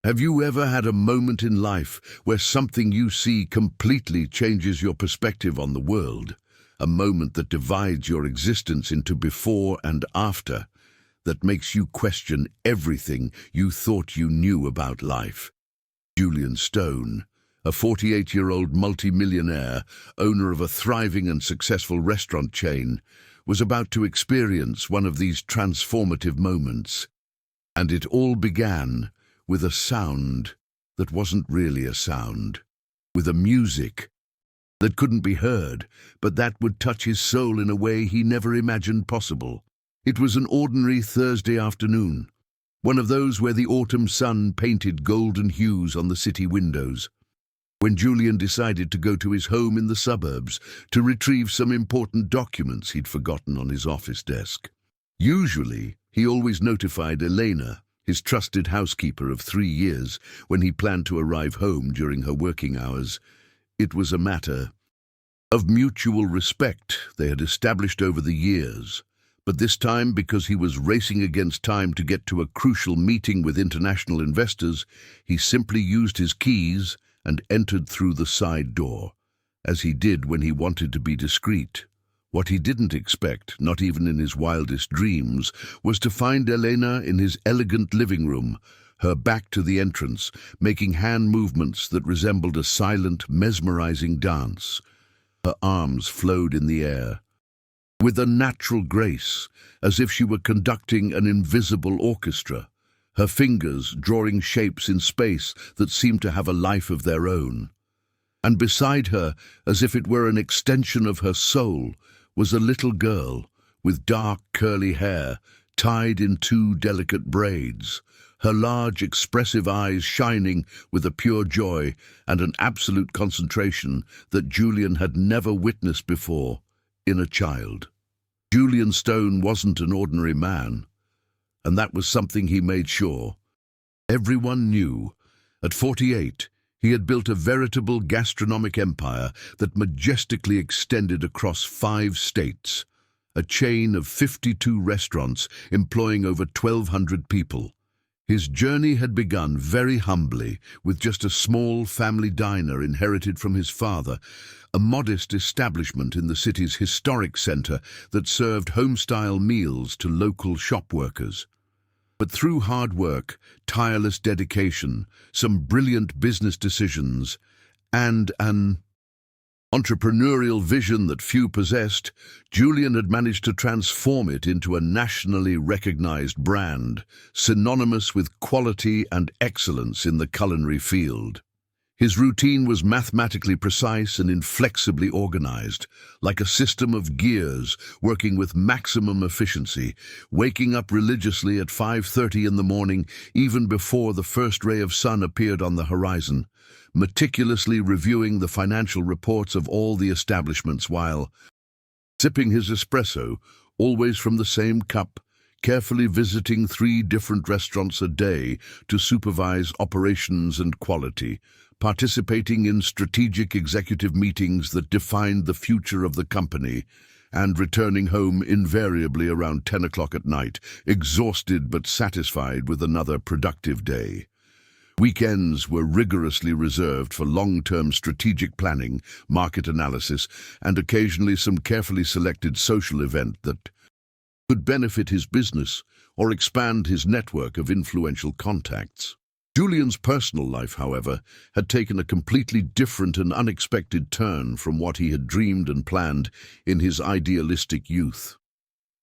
Have you ever had a moment in life where something you see completely changes your perspective on the world? A moment that divides your existence into before and after, that makes you question everything you thought you knew about life. Julian Stone, a 48-year-old multimillionaire, owner of a thriving and successful restaurant chain, was about to experience one of these transformative moments. And it all began with a sound that wasn't really a sound, with a music that couldn't be heard, but that would touch his soul in a way he never imagined possible. It was an ordinary Thursday afternoon, one of those where the autumn sun painted golden hues on the city windows, when Julian decided to go to his home in the suburbs to retrieve some important documents he'd forgotten on his office desk. Usually, he always notified Elena, his trusted housekeeper of 3 years, when he planned to arrive home during her working hours. It was a matter of mutual respect they had established over the years, but this time, because he was racing against time to get to a crucial meeting with international investors, he simply used his keys and entered through the side door, as he did when he wanted to be discreet. What he didn't expect, not even in his wildest dreams, was to find Elena in his elegant living room, her back to the entrance, making hand movements that resembled a silent, mesmerizing dance. Her arms flowed in the air, with a natural grace, as if she were conducting an invisible orchestra, her fingers drawing shapes in space that seemed to have a life of their own. And beside her, as if it were an extension of her soul, was a little girl with dark curly hair tied in 2 delicate braids, her large expressive eyes shining with a pure joy and an absolute concentration that Julian had never witnessed before in a child. Julian Stone wasn't an ordinary man, and that was something he made sure. Everyone knew. At 48, he had built a veritable gastronomic empire that majestically extended across 5 states, a chain of 52 restaurants employing over 1,200 people. His journey had begun very humbly, with just a small family diner inherited from his father, a modest establishment in the city's historic center that served home-style meals to local shop workers. But through hard work, tireless dedication, some brilliant business decisions, and an entrepreneurial vision that few possessed, Julian had managed to transform it into a nationally recognized brand, synonymous with quality and excellence in the culinary field. His routine was mathematically precise and inflexibly organized, like a system of gears working with maximum efficiency, waking up religiously at 5:30 in the morning, even before the first ray of sun appeared on the horizon, meticulously reviewing the financial reports of all the establishments while sipping his espresso, always from the same cup, carefully visiting 3 different restaurants a day to supervise operations and quality, participating in strategic executive meetings that defined the future of the company, and returning home invariably around 10 o'clock at night, exhausted but satisfied with another productive day. Weekends were rigorously reserved for long-term strategic planning, market analysis, and occasionally some carefully selected social event that could benefit his business or expand his network of influential contacts. Julian's personal life, however, had taken a completely different and unexpected turn from what he had dreamed and planned in his idealistic youth.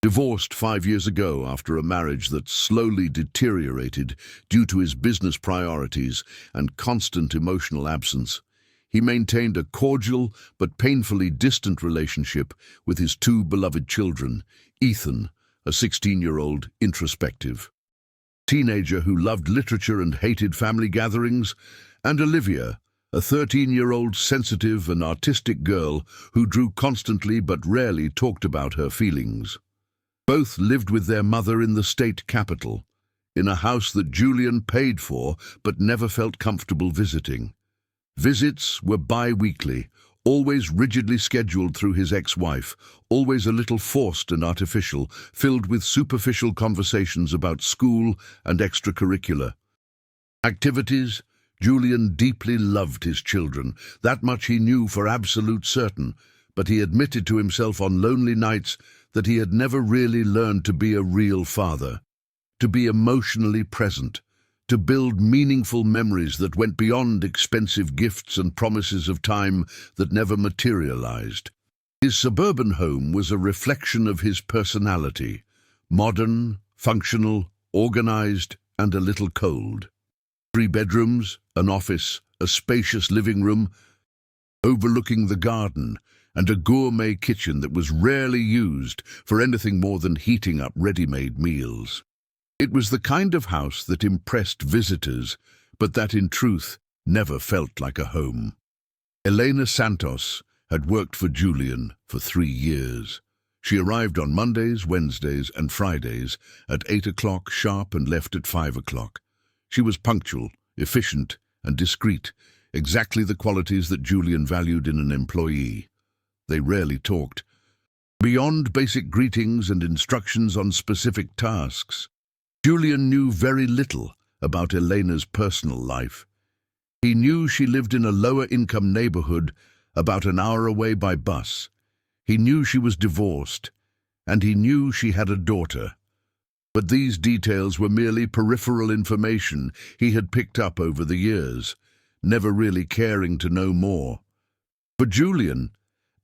Divorced 5 years ago after a marriage that slowly deteriorated due to his business priorities and constant emotional absence, he maintained a cordial but painfully distant relationship with his 2 beloved children, Ethan, a 16-year-old introspective teenager who loved literature and hated family gatherings, and Olivia, a 13-year-old sensitive and artistic girl who drew constantly but rarely talked about her feelings. Both lived with their mother in the state capital, in a house that Julian paid for but never felt comfortable visiting. Visits were bi-weekly, always rigidly scheduled through his ex-wife, always a little forced and artificial, filled with superficial conversations about school and extracurricular. Activities. Julian deeply loved his children. That much he knew for absolute certain, but he admitted to himself on lonely nights that he had never really learned to be a real father, to be emotionally present, to build meaningful memories that went beyond expensive gifts and promises of time that never materialized. His suburban home was a reflection of his personality, modern, functional, organized, and a little cold. 3 bedrooms, an office, a spacious living room overlooking the garden, and a gourmet kitchen that was rarely used for anything more than heating up ready-made meals. It was the kind of house that impressed visitors, but that in truth never felt like a home. Elena Santos had worked for Julian for 3 years. She arrived on Mondays, Wednesdays, and Fridays at 8 o'clock sharp and left at 5 o'clock. She was punctual, efficient, and discreet, exactly the qualities that Julian valued in an employee. They rarely talked. Beyond basic greetings and instructions on specific tasks, Julian knew very little about Elena's personal life. He knew she lived in a lower-income neighborhood about an hour away by bus. He knew she was divorced, and he knew she had a daughter. But these details were merely peripheral information he had picked up over the years, never really caring to know more. For Julian,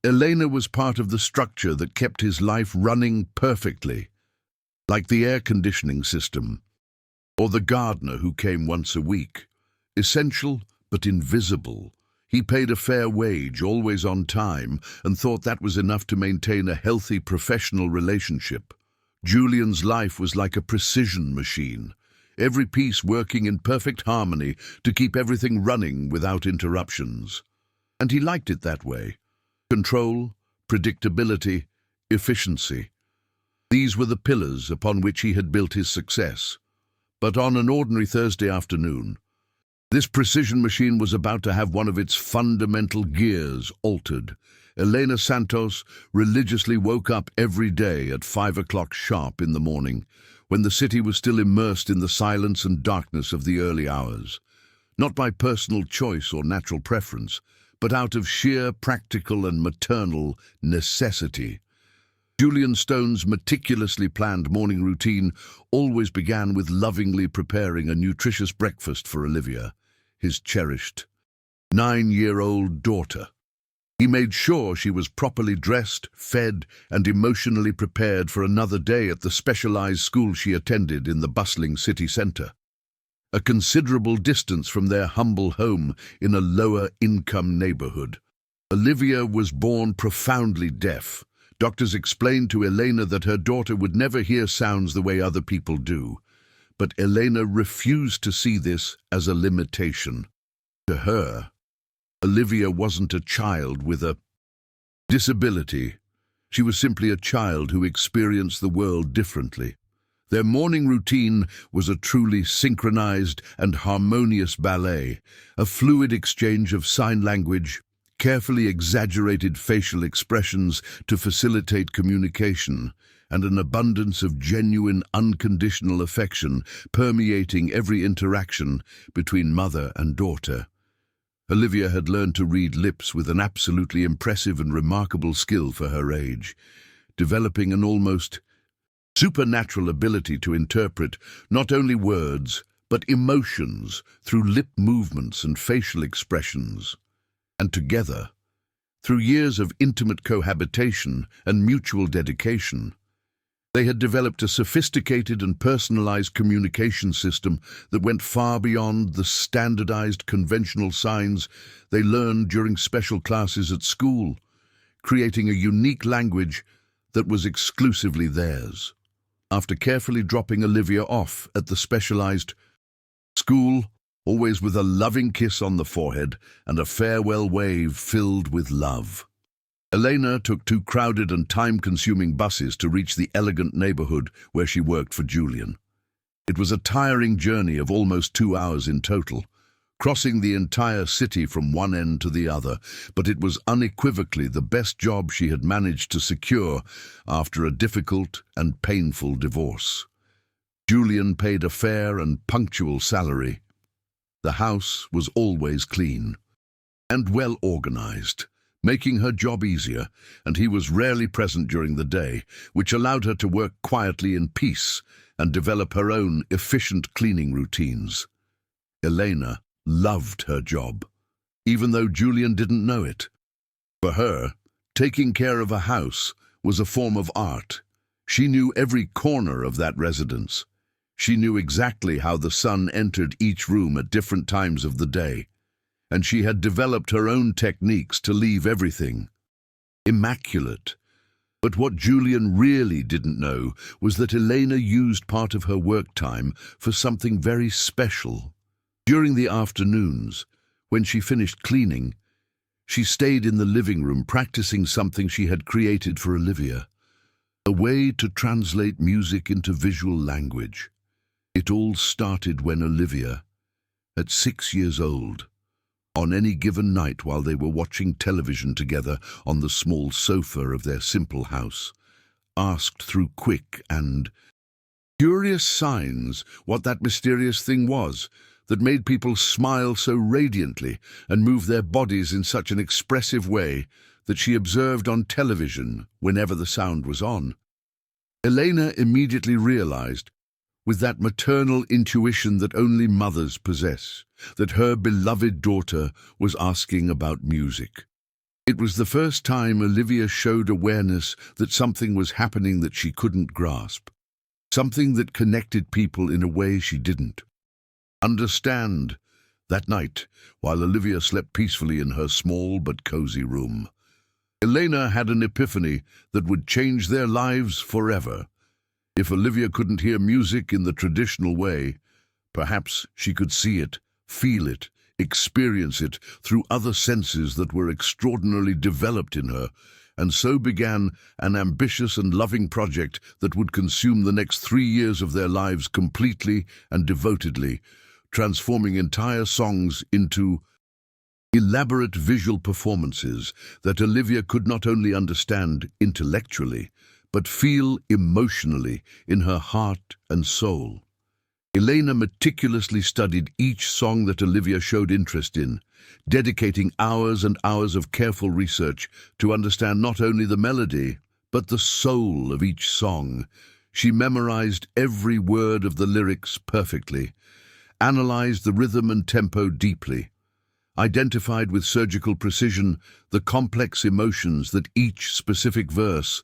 Elena was part of the structure that kept his life running perfectly, like the air conditioning system, or the gardener who came once a week. Essential but invisible. He paid a fair wage, always on time, and thought that was enough to maintain a healthy professional relationship. Julian's life was like a precision machine, every piece working in perfect harmony to keep everything running without interruptions. And he liked it that way. Control, predictability, efficiency. These were the pillars upon which he had built his success. But on an ordinary Thursday afternoon, this precision machine was about to have one of its fundamental gears altered. Elena Santos religiously woke up every day at 5 o'clock sharp in the morning, when the city was still immersed in the silence and darkness of the early hours. Not by personal choice or natural preference, but out of sheer practical and maternal necessity. Julian Stone's meticulously planned morning routine always began with lovingly preparing a nutritious breakfast for Olivia, his cherished 9-year-old daughter. He made sure she was properly dressed, fed, and emotionally prepared for another day at the specialized school she attended in the bustling city center, a considerable distance from their humble home in a lower-income neighborhood. Olivia was born profoundly deaf. Doctors explained to Elena that her daughter would never hear sounds the way other people do, but Elena refused to see this as a limitation. To her, Olivia wasn't a child with a disability. She was simply a child who experienced the world differently. Their morning routine was a truly synchronized and harmonious ballet, a fluid exchange of sign language, carefully exaggerated facial expressions to facilitate communication, and an abundance of genuine, unconditional affection permeating every interaction between mother and daughter. Olivia had learned to read lips with an absolutely impressive and remarkable skill for her age, developing an almost supernatural ability to interpret not only words, but emotions through lip movements and facial expressions. And together, through years of intimate cohabitation and mutual dedication, they had developed a sophisticated and personalized communication system that went far beyond the standardized conventional signs they learned during special classes at school, creating a unique language that was exclusively theirs. After carefully dropping Olivia off at the specialized school, always with a loving kiss on the forehead and a farewell wave filled with love, Elena took 2 crowded and time-consuming buses to reach the elegant neighborhood where she worked for Julian. It was a tiring journey of almost 2 hours in total, crossing the entire city from one end to the other, but it was unequivocally the best job she had managed to secure after a difficult and painful divorce. Julian paid a fair and punctual salary, The house was always clean and well organized, making her job easier, and he was rarely present during the day, which allowed her to work quietly in peace and develop her own efficient cleaning routines. Elena loved her job, even though Julian didn't know it. For her, taking care of a house was a form of art. She knew every corner of that residence. She knew exactly how the sun entered each room at different times of the day, and she had developed her own techniques to leave everything immaculate. But what Julian really didn't know was that Elena used part of her work time for something very special. During the afternoons, when she finished cleaning, she stayed in the living room practicing something she had created for Olivia, a way to translate music into visual language. It all started when Olivia, at 6 years old, on any given night while they were watching television together on the small sofa of their simple house, asked through quick and curious signs what that mysterious thing was that made people smile so radiantly and move their bodies in such an expressive way that she observed on television whenever the sound was on. Elena immediately realized, with that maternal intuition that only mothers possess, that her beloved daughter was asking about music. It was the first time Olivia showed awareness that something was happening that she couldn't grasp, something that connected people in a way she didn't understand. That night, while Olivia slept peacefully in her small but cozy room, Elena had an epiphany that would change their lives forever. If Olivia couldn't hear music in the traditional way, perhaps she could see it, feel it, experience it through other senses that were extraordinarily developed in her, and so began an ambitious and loving project that would consume the next 3 years of their lives completely and devotedly, transforming entire songs into elaborate visual performances that Olivia could not only understand intellectually, but feel emotionally in her heart and soul. Elena meticulously studied each song that Olivia showed interest in, dedicating hours and hours of careful research to understand not only the melody, but the soul of each song. She memorized every word of the lyrics perfectly, analyzed the rhythm and tempo deeply, identified with surgical precision the complex emotions that each specific verse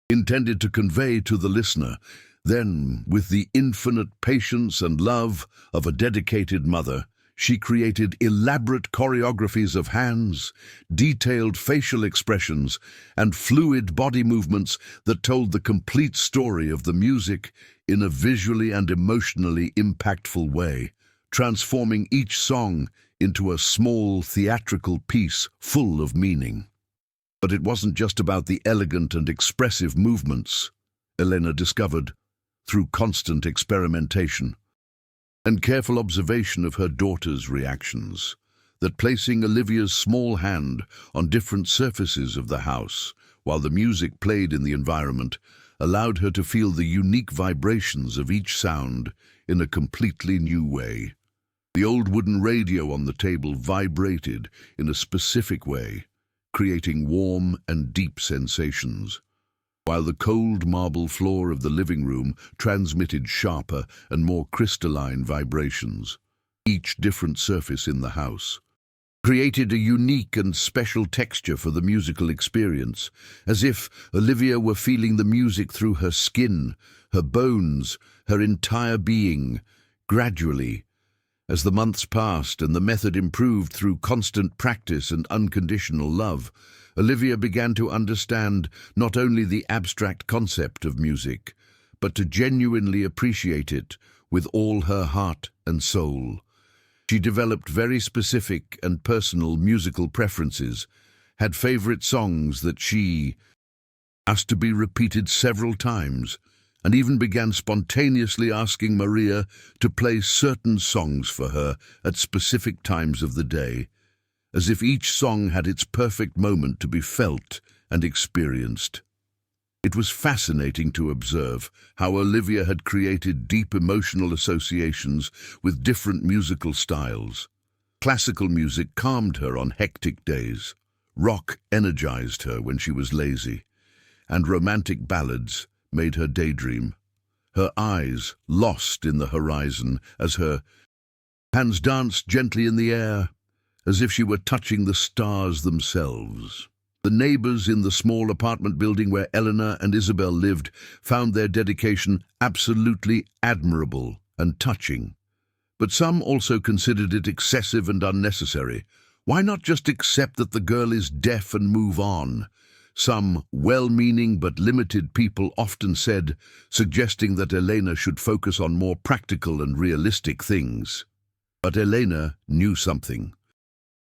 intended to convey to the listener. Then, with the infinite patience and love of a dedicated mother, she created elaborate choreographies of hands, detailed facial expressions, and fluid body movements that told the complete story of the music in a visually and emotionally impactful way, transforming each song into a small theatrical piece full of meaning. But it wasn't just about the elegant and expressive movements, Elena discovered, through constant experimentation and careful observation of her daughter's reactions, that placing Olivia's small hand on different surfaces of the house while the music played in the environment allowed her to feel the unique vibrations of each sound in a completely new way. The old wooden radio on the table vibrated in a specific way, creating warm and deep sensations, while the cold marble floor of the living room transmitted sharper and more crystalline vibrations. Each different surface in the house created a unique and special texture for the musical experience, as if Olivia were feeling the music through her skin, her bones, her entire being. Gradually, as the months passed and the method improved through constant practice and unconditional love, Olivia began to understand not only the abstract concept of music, but to genuinely appreciate it with all her heart and soul. She developed very specific and personal musical preferences, had favorite songs that she asked to be repeated several times, and even began spontaneously asking Maria to play certain songs for her at specific times of the day, as if each song had its perfect moment to be felt and experienced. It was fascinating to observe how Olivia had created deep emotional associations with different musical styles. Classical music calmed her on hectic days. Rock energized her when she was lazy, and romantic ballads made her daydream. Her eyes lost in the horizon as her hands danced gently in the air, as if she were touching the stars themselves. The neighbors in the small apartment building where Eleanor and Isabel lived found their dedication absolutely admirable and touching. But some also considered it excessive and unnecessary. Why not just accept that the girl is deaf and move on? Some well-meaning but limited people often said, suggesting that Elena should focus on more practical and realistic things. But Elena knew something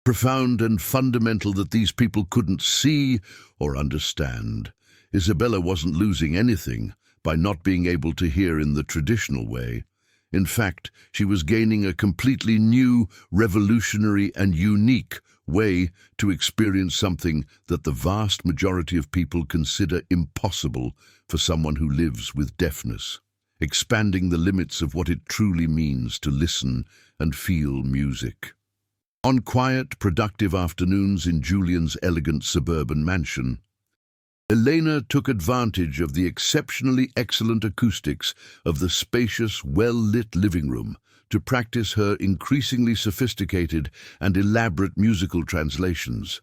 profound and fundamental that these people couldn't see or understand. Isabella wasn't losing anything by not being able to hear in the traditional way. In fact, she was gaining a completely new, revolutionary and unique way to experience something that the vast majority of people consider impossible for someone who lives with deafness, expanding the limits of what it truly means to listen and feel music. On quiet, productive afternoons in Julian's elegant suburban mansion, Elena took advantage of the exceptionally excellent acoustics of the spacious, well-lit living room to practice her increasingly sophisticated and elaborate musical translations.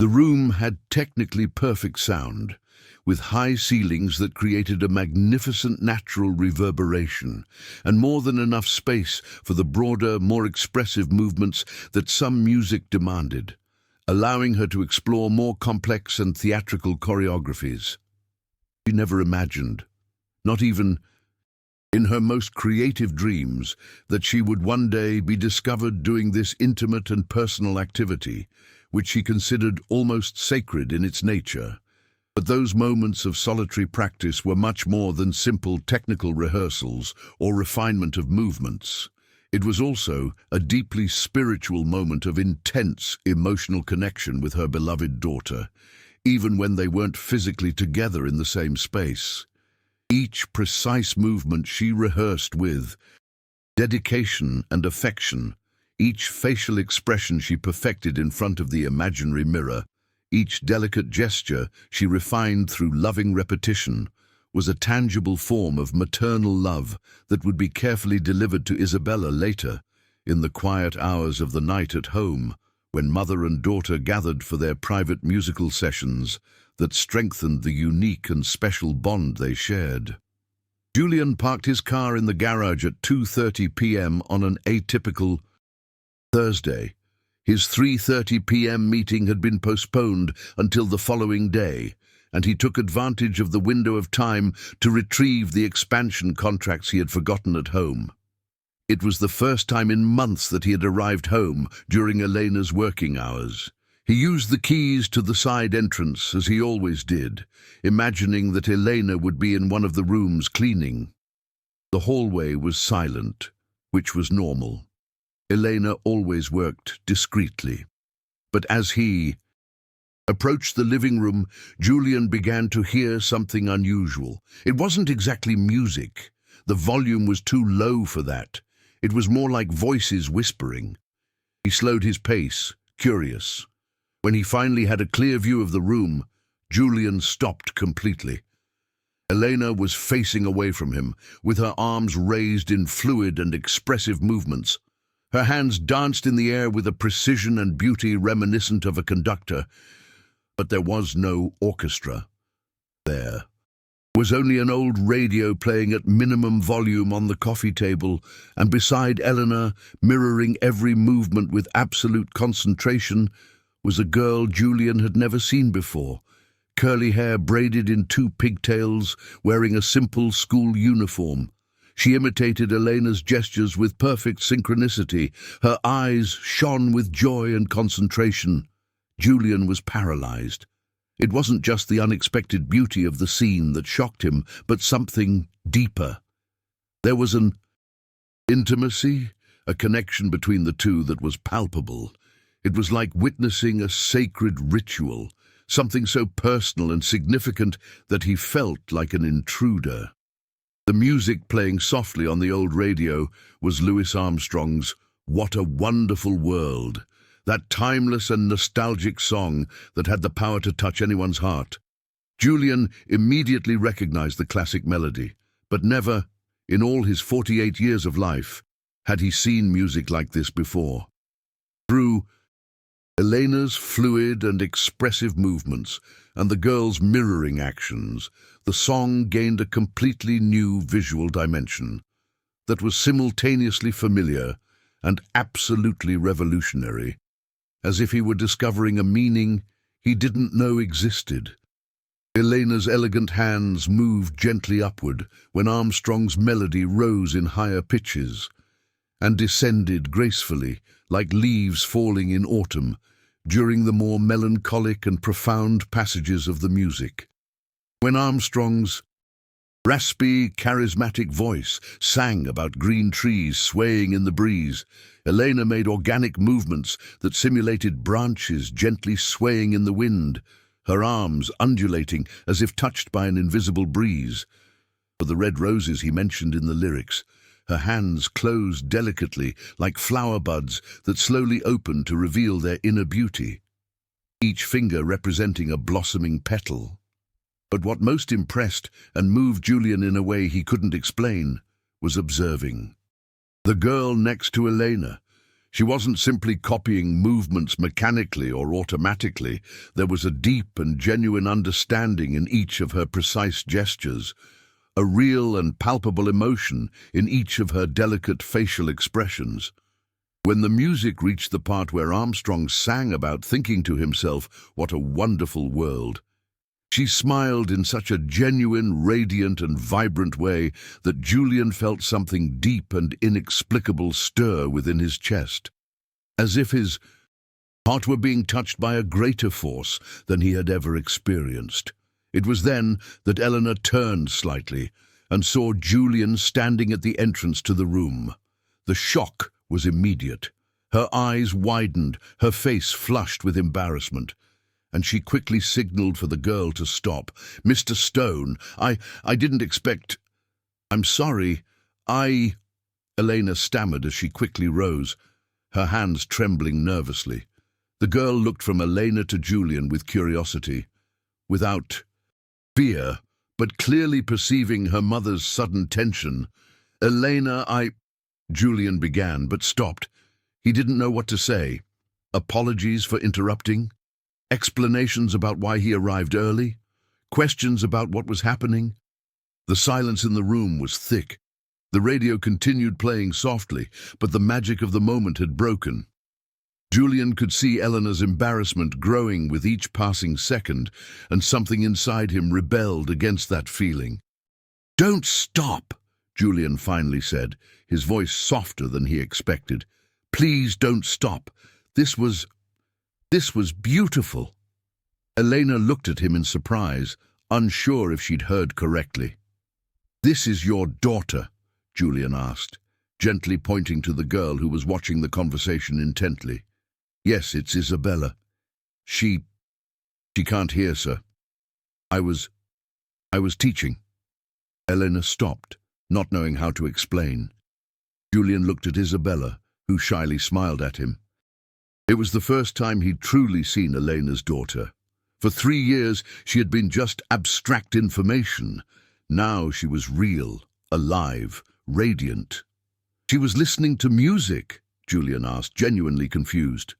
The room had technically perfect sound, with high ceilings that created a magnificent natural reverberation, and more than enough space for the broader, more expressive movements that some music demanded, allowing her to explore more complex and theatrical choreographies. She never imagined, not even in her most creative dreams, that she would one day be discovered doing this intimate and personal activity, which she considered almost sacred in its nature. But those moments of solitary practice were much more than simple technical rehearsals or refinement of movements. It was also a deeply spiritual moment of intense emotional connection with her beloved daughter, even when they weren't physically together in the same space. Each precise movement she rehearsed with dedication and affection, each facial expression she perfected in front of the imaginary mirror, each delicate gesture she refined through loving repetition, was a tangible form of maternal love that would be carefully delivered to Isabella later, in the quiet hours of the night at home, when mother and daughter gathered for their private musical sessions that strengthened the unique and special bond they shared. Julian parked his car in the garage at 2:30 p.m. on an atypical Thursday. His 3:30 p.m. meeting had been postponed until the following day, and he took advantage of the window of time to retrieve the expansion contracts he had forgotten at home. It was the first time in months that he had arrived home during Elena's working hours. He used the keys to the side entrance, as he always did, imagining that Elena would be in one of the rooms cleaning. The hallway was silent, which was normal. Elena always worked discreetly. But as he approached the living room, Julian began to hear something unusual. It wasn't exactly music. The volume was too low for that. It was more like voices whispering. He slowed his pace, curious. When he finally had a clear view of the room, Julian stopped completely. Elena was facing away from him, with her arms raised in fluid and expressive movements. Her hands danced in the air with a precision and beauty reminiscent of a conductor. But there was no orchestra. There was only an old radio playing at minimum volume on the coffee table, and beside Eleanor, mirroring every movement with absolute concentration, was a girl Julian had never seen before. Curly hair braided in 2 pigtails, wearing a simple school uniform. She imitated Elena's gestures with perfect synchronicity. Her eyes shone with joy and concentration. Julian was paralyzed. It wasn't just the unexpected beauty of the scene that shocked him, but something deeper. There was an intimacy, a connection between the two that was palpable. It was like witnessing a sacred ritual, something so personal and significant that he felt like an intruder. The music playing softly on the old radio was Louis Armstrong's "What a Wonderful World," that timeless and nostalgic song that had the power to touch anyone's heart. Julian immediately recognized the classic melody, but never, in all his 48 years of life, had he seen music like this before. Through Elena's fluid and expressive movements and the girl's mirroring actions, the song gained a completely new visual dimension that was simultaneously familiar and absolutely revolutionary, as if he were discovering a meaning he didn't know existed. Elena's elegant hands moved gently upward when Armstrong's melody rose in higher pitches and descended gracefully like leaves falling in autumn during the more melancholic and profound passages of the music. When Armstrong's raspy, charismatic voice sang about green trees swaying in the breeze, Elena made organic movements that simulated branches gently swaying in the wind, her arms undulating as if touched by an invisible breeze. For the red roses he mentioned in the lyrics, her hands closed delicately like flower buds that slowly opened to reveal their inner beauty, each finger representing a blossoming petal. But what most impressed and moved Julian in a way he couldn't explain was observing the girl next to Elena. She wasn't simply copying movements mechanically or automatically. There was a deep and genuine understanding in each of her precise gestures, a real and palpable emotion in each of her delicate facial expressions. When the music reached the part where Armstrong sang about thinking to himself, "What a wonderful world," she smiled in such a genuine, radiant and vibrant way that Julian felt something deep and inexplicable stir within his chest, as if his heart were being touched by a greater force than he had ever experienced. It was then that Eleanor turned slightly and saw Julian standing at the entrance to the room. The shock was immediate. Her eyes widened, her face flushed with embarrassment, and she quickly signaled for the girl to stop. "Mr. Stone, I didn't expect—" "I'm sorry, Elena stammered as she quickly rose, her hands trembling nervously. The girl looked from Elena to Julian with curiosity, without fear, but clearly perceiving her mother's sudden tension. "Elena, Julian began, but stopped. He didn't know what to say. Apologies for interrupting? Explanations about why he arrived early? Questions about what was happening? The silence in the room was thick. The radio continued playing softly, but the magic of the moment had broken. Julian could see Eleanor's embarrassment growing with each passing second, and something inside him rebelled against that feeling. "Don't stop," Julian finally said, his voice softer than he expected. "Please don't stop. This was beautiful." Elena looked at him in surprise, unsure if she'd heard correctly. "This is your daughter?" Julian asked, gently pointing to the girl who was watching the conversation intently. "Yes, it's Isabella. She can't hear, sir. I was teaching." Elena stopped, not knowing how to explain. Julian looked at Isabella, who shyly smiled at him. It was the first time he'd truly seen Elena's daughter. For 3 years, she had been just abstract information. Now she was real, alive, radiant. "She was listening to music?" Julian asked, genuinely confused.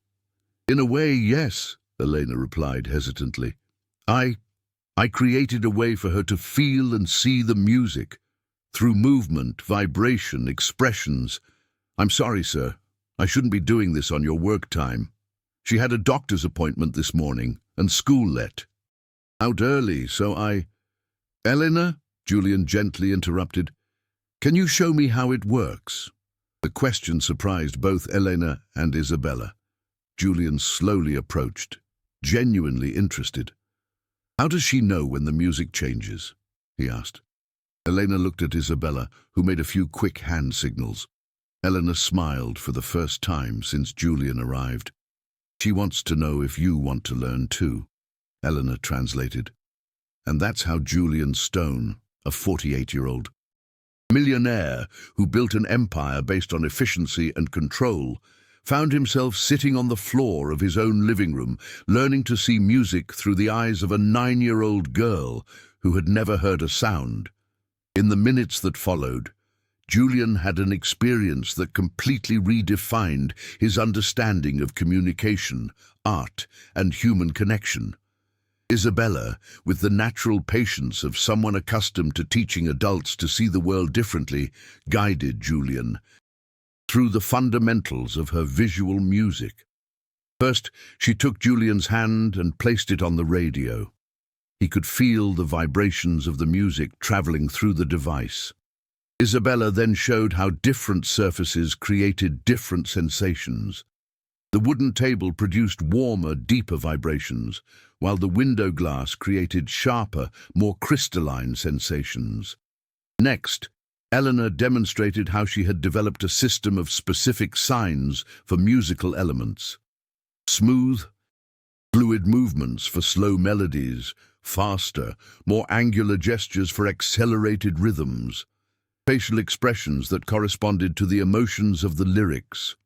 "In a way, yes," Elena replied hesitantly. I created a way for her to feel and see the music, through movement, vibration, expressions. I'm sorry, sir. I shouldn't be doing this on your work time. She had a doctor's appointment this morning, and school let out early, so Eleanor," Julian gently interrupted, "can you show me how it works?" The question surprised both Elena and Isabella. Julian slowly approached, genuinely interested. "How does she know when the music changes?" he asked. Elena looked at Isabella, who made a few quick hand signals. Eleanor smiled for the first time since Julian arrived. "She wants to know if you want to learn too." Eleanor translated. And that's how Julian Stone, a 48-year-old millionaire who built an empire based on efficiency and control, found himself sitting on the floor of his own living room, learning to see music through the eyes of a 9-year-old girl who had never heard a sound. In the minutes that followed, Julian had an experience that completely redefined his understanding of communication, art, and human connection. Isabella, with the natural patience of someone accustomed to teaching adults to see the world differently, guided Julian through the fundamentals of her visual music. First, she took Julian's hand and placed it on the radio. He could feel the vibrations of the music traveling through the device. Isabella then showed how different surfaces created different sensations. The wooden table produced warmer, deeper vibrations, while the window glass created sharper, more crystalline sensations. Next, Eleanor demonstrated how she had developed a system of specific signs for musical elements. Smooth, fluid movements for slow melodies, faster, more angular gestures for accelerated rhythms, facial expressions that corresponded to the emotions of the lyrics.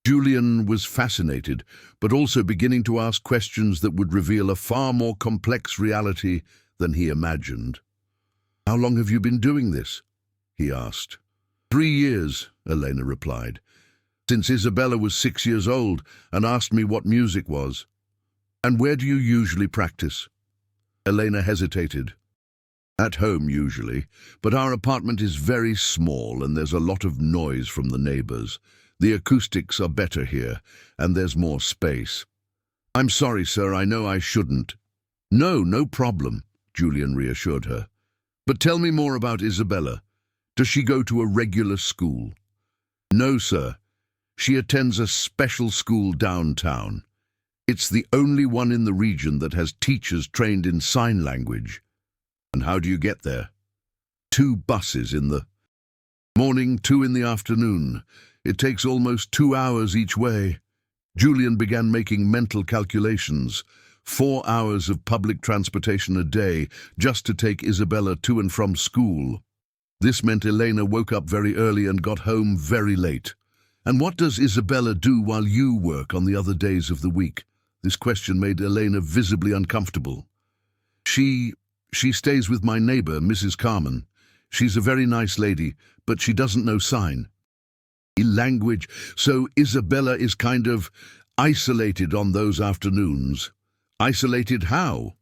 Julian was fascinated, but also beginning to ask questions that would reveal a far more complex reality than he imagined. "How long have you been doing this?" he asked. 3 years, Elena replied, "since Isabella was 6 years old and asked me what music was." "And where do you usually practice?" Elena hesitated. "At home, usually, but our apartment is very small and there's a lot of noise from the neighbors. The acoustics are better here, and there's more space." "I'm sorry, sir, I know I shouldn't." No problem," Julian reassured her. "But tell me more about Isabella. Does she go to a regular school?" "No, sir. She attends a special school downtown. It's the only one in the region that has teachers trained in sign language." "And how do you get there?" 2 buses in the morning, 2 in the afternoon. It takes almost 2 hours each way." Julian began making mental calculations. 4 hours of public transportation a day just to take Isabella to and from school. This meant Elena woke up very early and got home very late. "And what does Isabella do while you work on the other days of the week?" This question made Elena visibly uncomfortable. She stays with my neighbor, Mrs. Carmen. She's a very nice lady, but she doesn't know sign language, so Isabella is kind of isolated on those afternoons." "Isolated how?"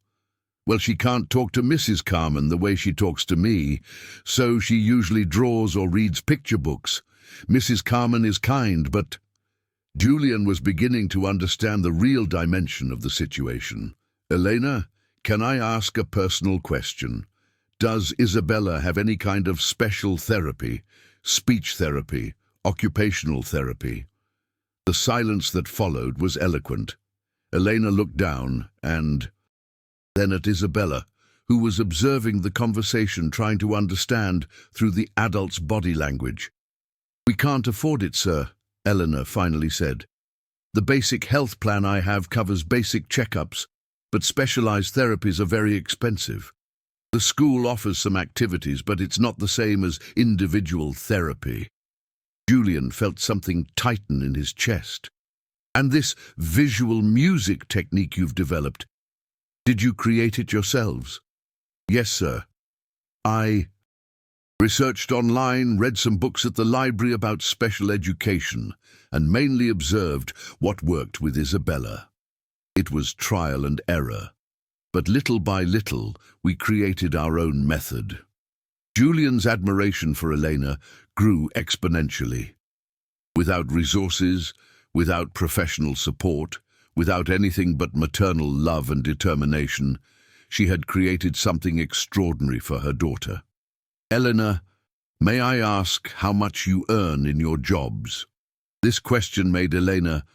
"Well, she can't talk to Mrs. Carmen the way she talks to me, so she usually draws or reads picture books. Mrs. Carmen is kind, but—" Julian was beginning to understand the real dimension of the situation. "Elena, can I ask a personal question? Does Isabella have any kind of special therapy, speech therapy, occupational therapy?" The silence that followed was eloquent. Elena looked down and then at Isabella, who was observing the conversation, trying to understand through the adult's body language. "We can't afford it, sir," Eleanor finally said. "The basic health plan I have covers basic checkups, but specialized therapies are very expensive. The school offers some activities, but it's not the same as individual therapy." Julian felt something tighten in his chest. "And this visual music technique you've developed, did you create it yourselves?" "Yes, sir. I researched online, read some books at the library about special education, and mainly observed what worked with Isabella. It was trial and error, but little by little we created our own method." Julian's admiration for Elena grew exponentially. Without resources, without professional support, without anything but maternal love and determination, she had created something extraordinary for her daughter. "Eleanor, may I ask how much you earn in your jobs?" This question made Elena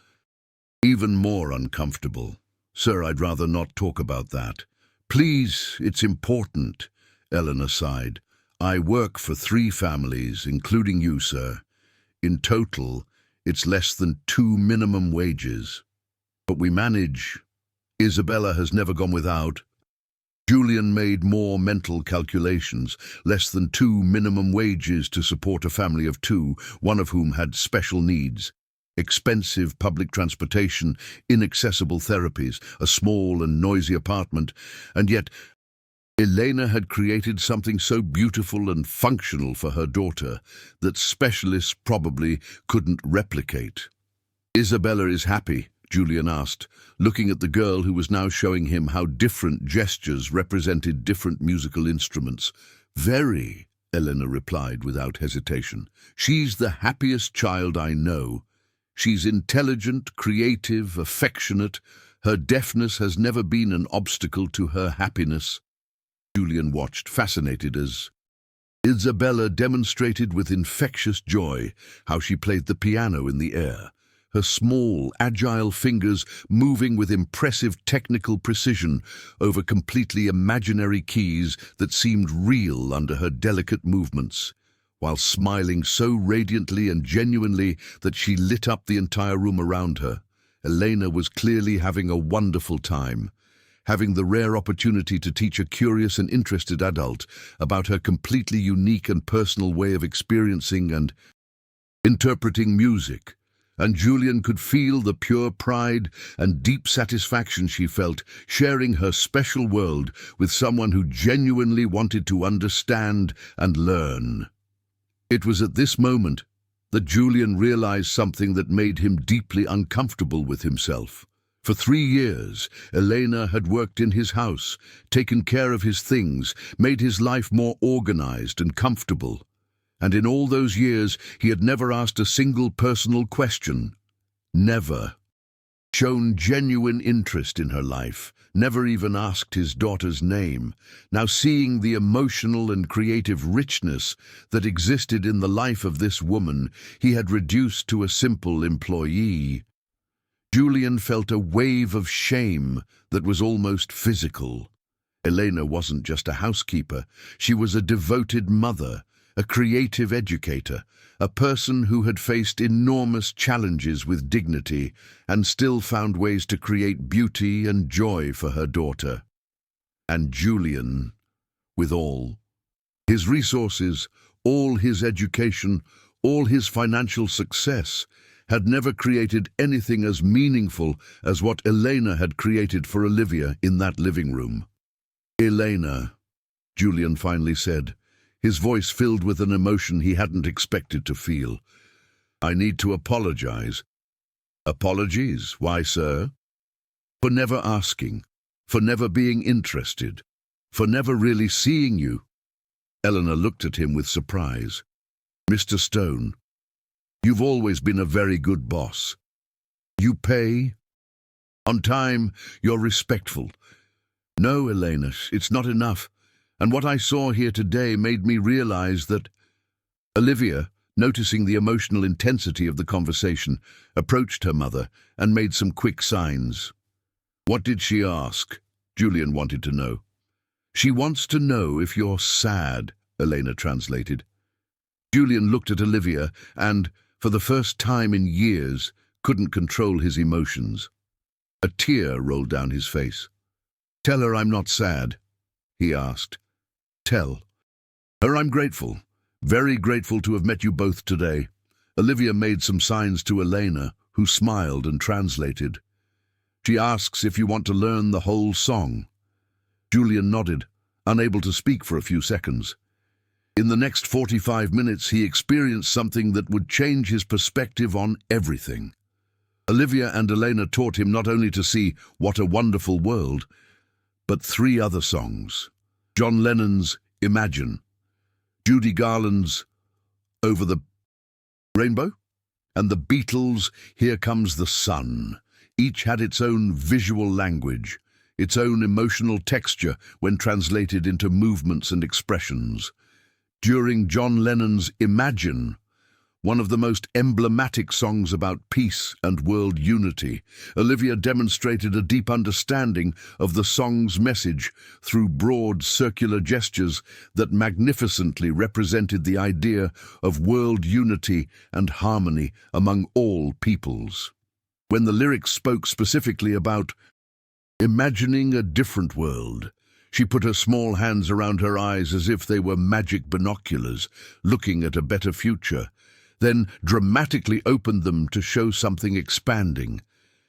even more uncomfortable. "Sir, I'd rather not talk about that." "Please, it's important," Eleanor sighed. "I work for 3 families, including you, sir. In total, it's less than 2 minimum wages. But we manage Isabella has never gone without. Julian made more mental calculations, less than 2 minimum wages to support a family of 2, one of whom had special needs. Expensive public transportation, inaccessible therapies, a small and noisy apartment, and yet Elena had created something so beautiful and functional for her daughter that specialists probably couldn't replicate. "Isabella is happy?" Julian asked, looking at the girl who was now showing him how different gestures represented different musical instruments. "Very," Elena replied without hesitation. "She's the happiest child I know. She's intelligent, creative, affectionate. Her deafness has never been an obstacle to her happiness." Julian watched, fascinated, as Isabella demonstrated with infectious joy how she played the piano in the air, her small, agile fingers moving with impressive technical precision over completely imaginary keys that seemed real under her delicate movements, while smiling so radiantly and genuinely that she lit up the entire room around her. Elena was clearly having a wonderful time, having the rare opportunity to teach a curious and interested adult about her completely unique and personal way of experiencing and interpreting music. And Julian could feel the pure pride and deep satisfaction she felt sharing her special world with someone who genuinely wanted to understand and learn. It was at this moment that Julian realized something that made him deeply uncomfortable with himself. For 3 years, Elena had worked in his house, taken care of his things, made his life more organized and comfortable. And in all those years, he had never asked a single personal question. Never shown genuine interest in her life, never even asked his daughter's name. Now seeing the emotional and creative richness that existed in the life of this woman, he had reduced to a simple employee. Julian felt a wave of shame that was almost physical. Elena wasn't just a housekeeper, she was a devoted mother, a creative educator, a person who had faced enormous challenges with dignity and still found ways to create beauty and joy for her daughter. And Julian, with all his resources, all his education, all his financial success, had never created anything as meaningful as what Elena had created for Olivia in that living room. "Elena," Julian finally said, his voice filled with an emotion he hadn't expected to feel. "I need to apologize." "Apologies? Why, sir?" "For never asking, for never being interested, for never really seeing you." Eleanor looked at him with surprise. "Mr. Stone, you've always been a very good boss. You pay on time, you're respectful." "No, Elena, it's not enough. And what I saw here today made me realize that—" Olivia, noticing the emotional intensity of the conversation, approached her mother and made some quick signs. "What did she ask?" Julian wanted to know. "She wants to know if you're sad," Elena translated. Julian looked at Olivia and, for the first time in years, couldn't control his emotions. A tear rolled down his face. "Tell her I'm not sad," he asked. "Tell her I'm grateful, very grateful to have met you both today." Olivia made some signs to Elena, who smiled and translated. "She asks if you want to learn the whole song." Julian nodded, unable to speak for a few seconds. In the next 45 minutes, he experienced something that would change his perspective on everything. Olivia and Elena taught him not only to see What a Wonderful World, but 3 other songs. John Lennon's Imagine, Judy Garland's Over the Rainbow, and the Beatles' Here Comes the Sun. Each had its own visual language, its own emotional texture when translated into movements and expressions. During John Lennon's Imagine, one of the most emblematic songs about peace and world unity, Olivia demonstrated a deep understanding of the song's message through broad circular gestures that magnificently represented the idea of world unity and harmony among all peoples. When the lyrics spoke specifically about Imagining a different world, she put her small hands around her eyes as if they were magic binoculars, looking at a better future, then dramatically opened them to show something expanding,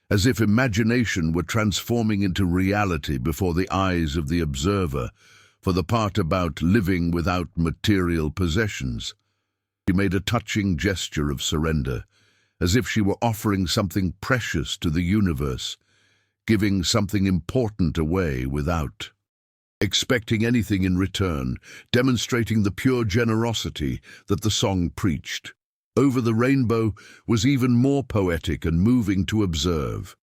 as if imagination were transforming into reality before the eyes of the observer, for the part about living without material possessions. She made a touching gesture of surrender, as if she were offering something precious to the universe, giving something important away without expecting anything in return, demonstrating the pure generosity that the song preached. Over the Rainbow was even more poetic and moving to observe.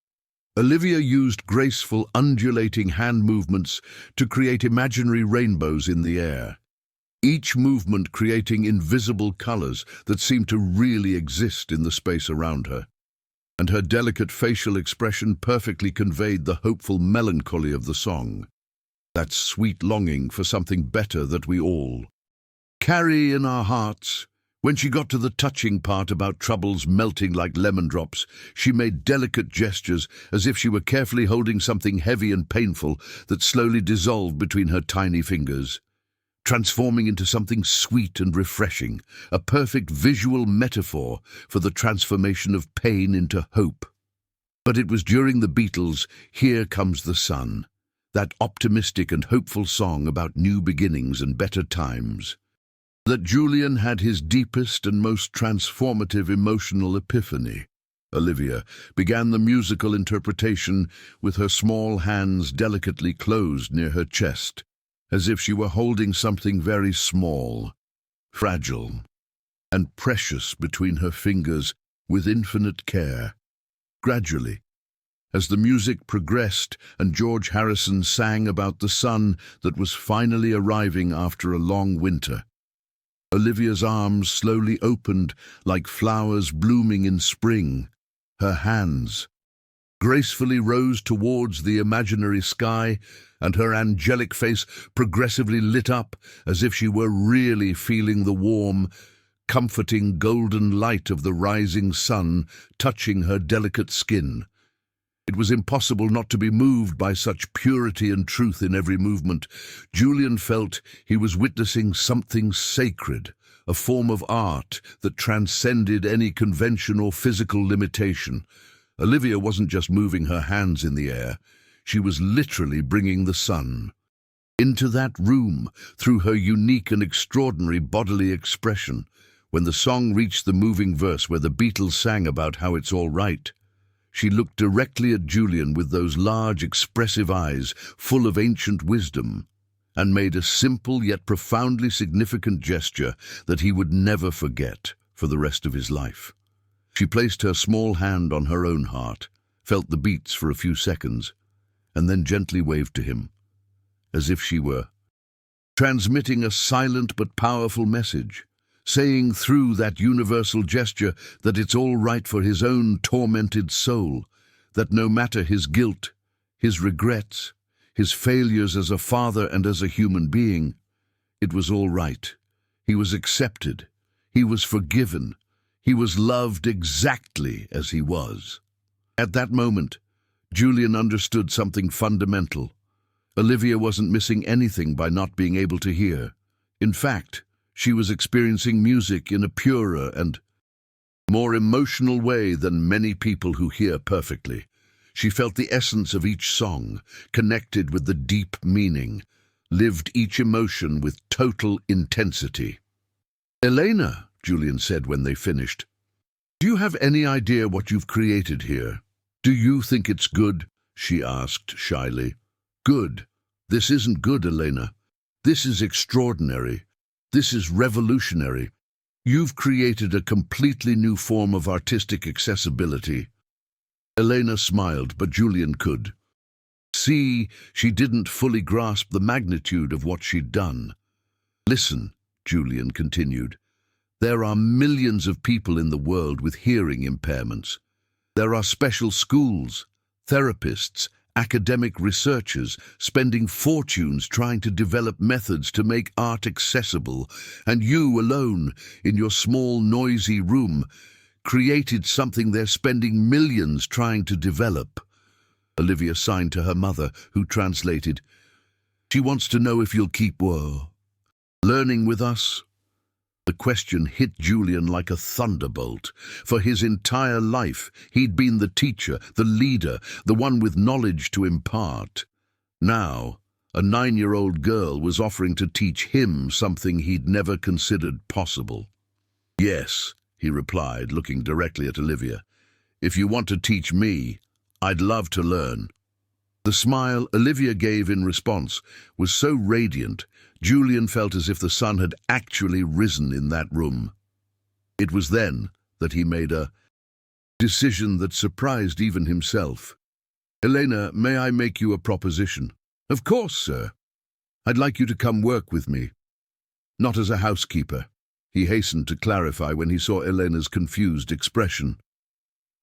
Olivia used graceful, undulating hand movements to create imaginary rainbows in the air, each movement creating invisible colors that seemed to really exist in the space around her. And her delicate facial expression perfectly conveyed the hopeful melancholy of the song, that sweet longing for something better that we all carry in our hearts. When she got to the touching part about troubles melting like lemon drops, she made delicate gestures as if she were carefully holding something heavy and painful that slowly dissolved between her tiny fingers, transforming into something sweet and refreshing, a perfect visual metaphor for the transformation of pain into hope. But it was during the Beatles' "Here Comes the Sun," that optimistic and hopeful song about new beginnings and better times, that Julian had his deepest and most transformative emotional epiphany. Olivia began the musical interpretation with her small hands delicately closed near her chest, as if she were holding something very small, fragile, and precious between her fingers with infinite care. Gradually, as the music progressed and George Harrison sang about the sun that was finally arriving after a long winter, Olivia's arms slowly opened like flowers blooming in spring. Her hands gracefully rose towards the imaginary sky, and her angelic face progressively lit up as if she were really feeling the warm, comforting golden light of the rising sun touching her delicate skin. It was impossible not to be moved by such purity and truth in every movement. Julian felt he was witnessing something sacred, a form of art that transcended any convention or physical limitation. Olivia wasn't just moving her hands in the air, she was literally bringing the sun into that room through her unique and extraordinary bodily expression. When the song reached the moving verse where the Beatles sang about how it's all right, she looked directly at Julian with those large, expressive eyes full of ancient wisdom, and made a simple yet profoundly significant gesture that he would never forget for the rest of his life. She placed her small hand on her own heart, felt the beats for a few seconds, and then gently waved to him, as if she were transmitting a silent but powerful message, saying through that universal gesture that it's all right for his own tormented soul, that no matter his guilt, his regrets, his failures as a father and as a human being, it was all right. He was accepted. He was forgiven. He was loved exactly as he was. At that moment, Julian understood something fundamental. Olivia wasn't missing anything by not being able to hear. In fact, she was experiencing music in a purer and more emotional way than many people who hear perfectly. She felt the essence of each song, connected with the deep meaning, lived each emotion with total intensity. "Elena," Julian said when they finished, "do you have any idea what you've created here? Do you think it's good?" she asked shyly. "Good? This isn't good, Elena. This is extraordinary. This is revolutionary. You've created a completely new form of artistic accessibility." Elena smiled, but Julian could see she didn't fully grasp the magnitude of what she'd done. "Listen," Julian continued, "there are millions of people in the world with hearing impairments. There are special schools, therapists, academic researchers spending fortunes trying to develop methods to make art accessible, and you alone, in your small, noisy room, created something they're spending millions trying to develop. Olivia signed to her mother, who translated. She wants to know if you'll keep learning with us. The question hit Julian like a thunderbolt. For his entire life, he'd been the teacher, the leader, the one with knowledge to impart. Now, a 9-year-old girl was offering to teach him something he'd never considered possible. Yes, he replied, looking directly at Olivia. If you want to teach me, I'd love to learn. The smile Olivia gave in response was so radiant, Julian felt as if the sun had actually risen in that room. It was then that he made a decision that surprised even himself. Elena, may I make you a proposition? Of course, sir. I'd like you to come work with me. Not as a housekeeper, he hastened to clarify when he saw Elena's confused expression.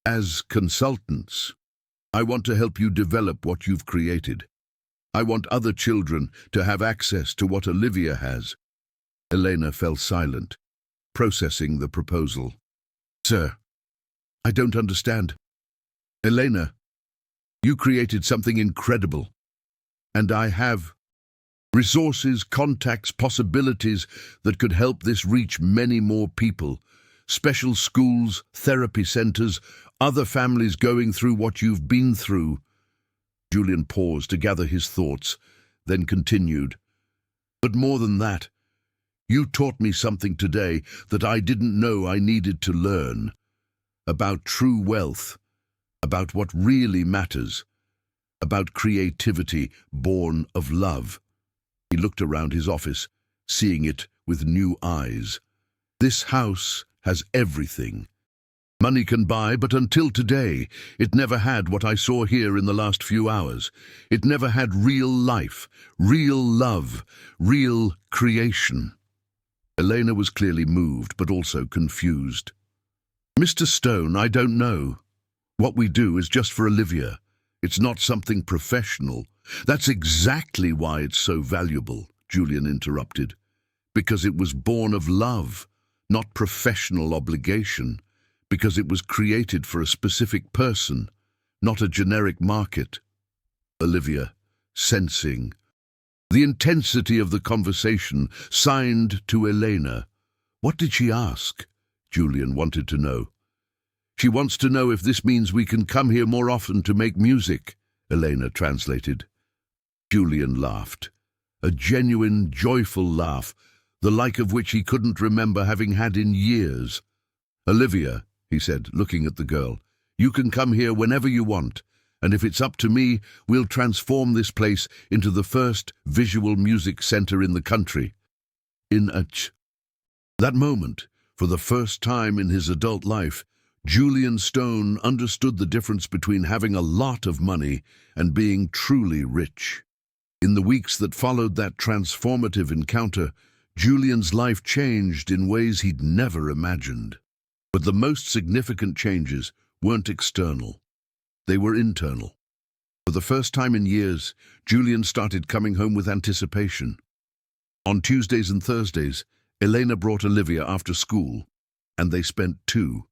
As consultants. I want to help you develop what you've created. I want other children to have access to what Olivia has. Elena fell silent, processing the proposal. Sir, I don't understand. Elena, you created something incredible. And I have resources, contacts, possibilities that could help this reach many more people. Special schools, therapy centers, other families going through what you've been through. Julian paused to gather his thoughts, then continued. But more than that, you taught me something today that I didn't know I needed to learn. About true wealth, about what really matters, about creativity born of love. He looked around his office, seeing it with new eyes. This house has everything. Money can buy, but until today, it never had what I saw here in the last few hours. It never had real life, real love, real creation. Elena was clearly moved, but also confused. Mr. Stone, I don't know. What we do is just for Olivia. It's not something professional. That's exactly why it's so valuable, Julian interrupted. Because it was born of love, not professional obligation. Because it was created for a specific person, not a generic market. Olivia, sensing the intensity of the conversation, signed to Elena. What did she ask? Julian wanted to know. She wants to know if this means we can come here more often to make music, Elena translated. Julian laughed, a genuine, joyful laugh, the like of which he couldn't remember having had in years. Olivia, he said, looking at the girl, you can come here whenever you want, and if it's up to me, we'll transform this place into the first visual music center in the country. That moment, for the first time in his adult life, Julian Stone understood the difference between having a lot of money and being truly rich. In the weeks that followed that transformative encounter, Julian's life changed in ways he'd never imagined. But the most significant changes weren't external. They were internal. For the first time in years, Julian started coming home with anticipation. On Tuesdays and Thursdays, Elena brought Olivia after school, and they spent 2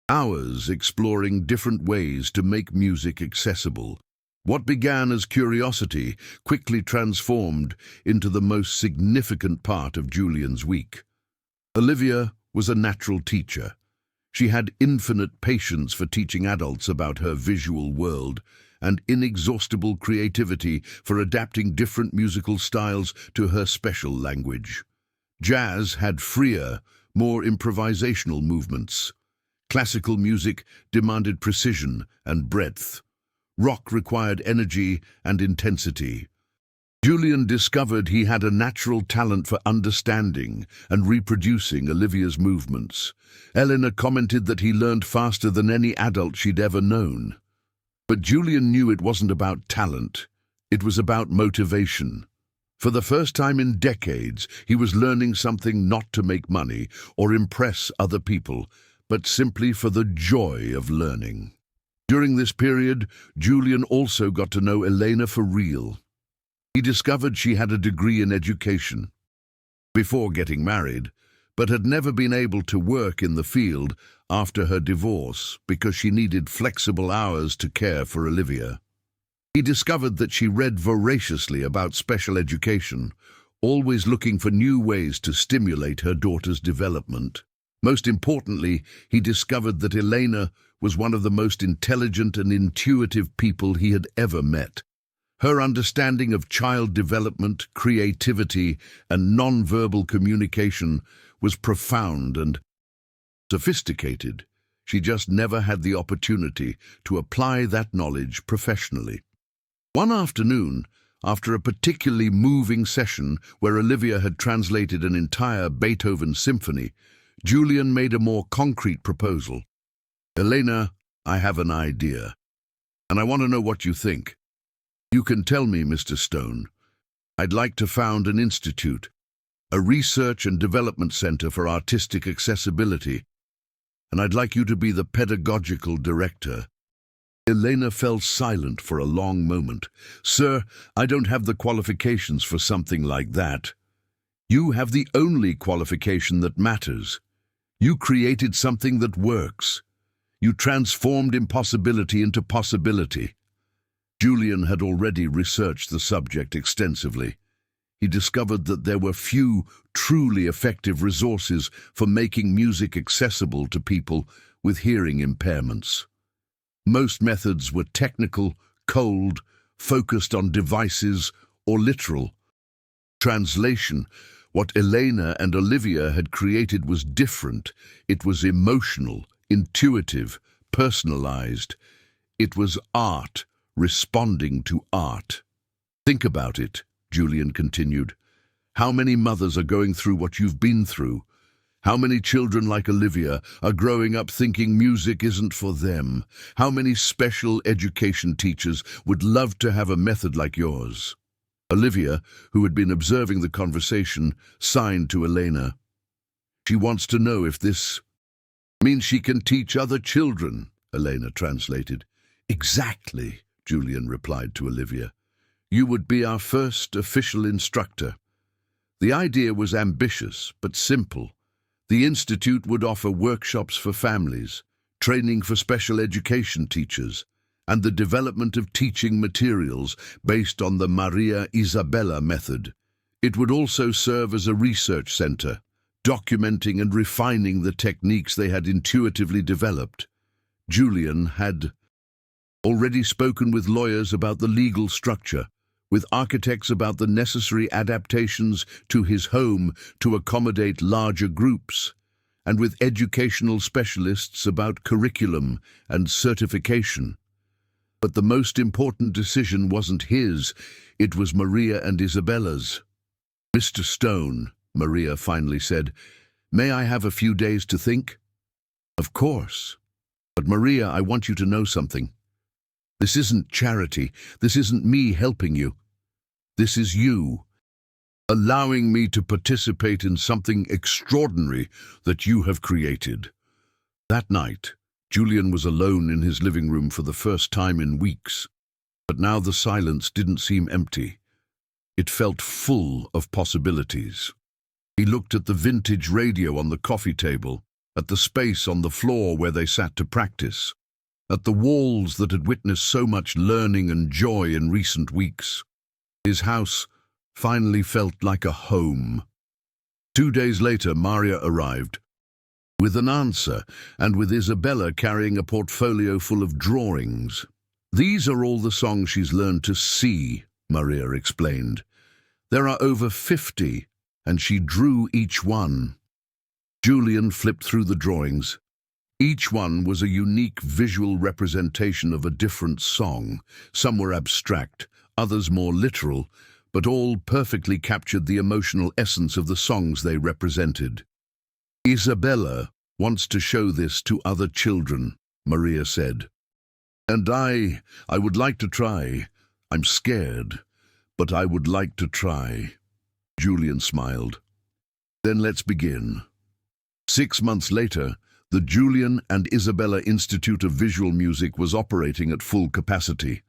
hours exploring different ways to make music accessible. What began as curiosity quickly transformed into the most significant part of Julian's week. Olivia was a natural teacher. She had infinite patience for teaching adults about her visual world and inexhaustible creativity for adapting different musical styles to her special language. Jazz had freer, more improvisational movements. Classical music demanded precision and breadth. Rock required energy and intensity. Julian discovered he had a natural talent for understanding and reproducing Olivia's movements. Eleanor commented that he learned faster than any adult she'd ever known. But Julian knew it wasn't about talent. It was about motivation. For the first time in decades, he was learning something not to make money or impress other people, but simply for the joy of learning. During this period, Julian also got to know Elena for real. He discovered she had a degree in education before getting married, but had never been able to work in the field after her divorce because she needed flexible hours to care for Olivia. He discovered that she read voraciously about special education, always looking for new ways to stimulate her daughter's development. Most importantly, he discovered that Elena was one of the most intelligent and intuitive people he had ever met. Her understanding of child development, creativity, and nonverbal communication was profound and sophisticated. She just never had the opportunity to apply that knowledge professionally. One afternoon, after a particularly moving session where Olivia had translated an entire Beethoven symphony, Julian made a more concrete proposal. "Elena, I have an idea, and I want to know what you think. You can tell me, Mr. Stone. I'd like to found an institute, a research and development center for artistic accessibility, and I'd like you to be the pedagogical director." Elena fell silent for a long moment. "Sir, I don't have the qualifications for something like that. You have the only qualification that matters. You created something that works. You transformed impossibility into possibility." Julian had already researched the subject extensively. He discovered that there were few truly effective resources for making music accessible to people with hearing impairments. Most methods were technical, cold, focused on devices, or literal. Translation: what Elena and Olivia had created was different. It was emotional, intuitive, personalized. It was art responding to art. "Think about it," Julian continued. "How many mothers are going through what you've been through? How many children like Olivia are growing up thinking music isn't for them? How many special education teachers would love to have a method like yours?" Olivia, who had been observing the conversation, signed to Elena. "She wants to know if this means she can teach other children," Elena translated. "Exactly," Julian replied to Olivia. "You would be our first official instructor." The idea was ambitious but simple. The institute would offer workshops for families, training for special education teachers, and the development of teaching materials based on the Maria Isabella method. It would also serve as a research center, documenting and refining the techniques they had intuitively developed. Julian had already spoken with lawyers about the legal structure, with architects about the necessary adaptations to his home to accommodate larger groups, and with educational specialists about curriculum and certification. But the most important decision wasn't his, it was Maria and Isabella's. "Mr. Stone," Maria finally said, "may I have a few days to think?" "Of course. But Maria, I want you to know something. This isn't charity. This isn't me helping you. This is you allowing me to participate in something extraordinary that you have created." That night, Julian was alone in his living room for the first time in weeks. But now the silence didn't seem empty. It felt full of possibilities. He looked at the vintage radio on the coffee table, at the space on the floor where they sat to practice, at the walls that had witnessed so much learning and joy in recent weeks. His house finally felt like a home. 2 days later, Maria arrived, with an answer, and with Isabella carrying a portfolio full of drawings. "These are all the songs she's learned to see," Maria explained. "There are over 50, and she drew each one." Julian flipped through the drawings. Each one was a unique visual representation of a different song. Some were abstract, others more literal, but all perfectly captured the emotional essence of the songs they represented. "Isabella wants to show this to other children," Maria said. "And I would like to try. I'm scared, but I would like to try." Julian smiled. "Then let's begin." 6 months later, the Julian and Isabella Institute of Visual Music was operating at full capacity.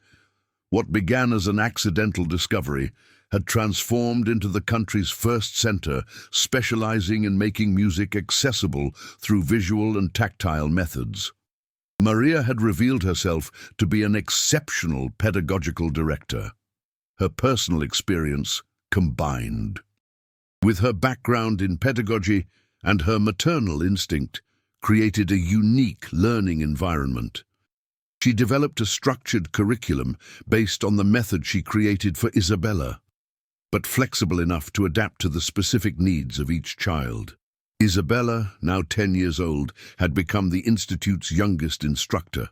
What began as an accidental discovery had transformed into the country's first center specializing in making music accessible through visual and tactile methods. Maria had revealed herself to be an exceptional pedagogical director, her personal experience combined. With her background in pedagogy and her maternal instinct, created a unique learning environment. She developed a structured curriculum based on the method she created for Isabella, but flexible enough to adapt to the specific needs of each child. Isabella, now 10 years old, had become the Institute's youngest instructor.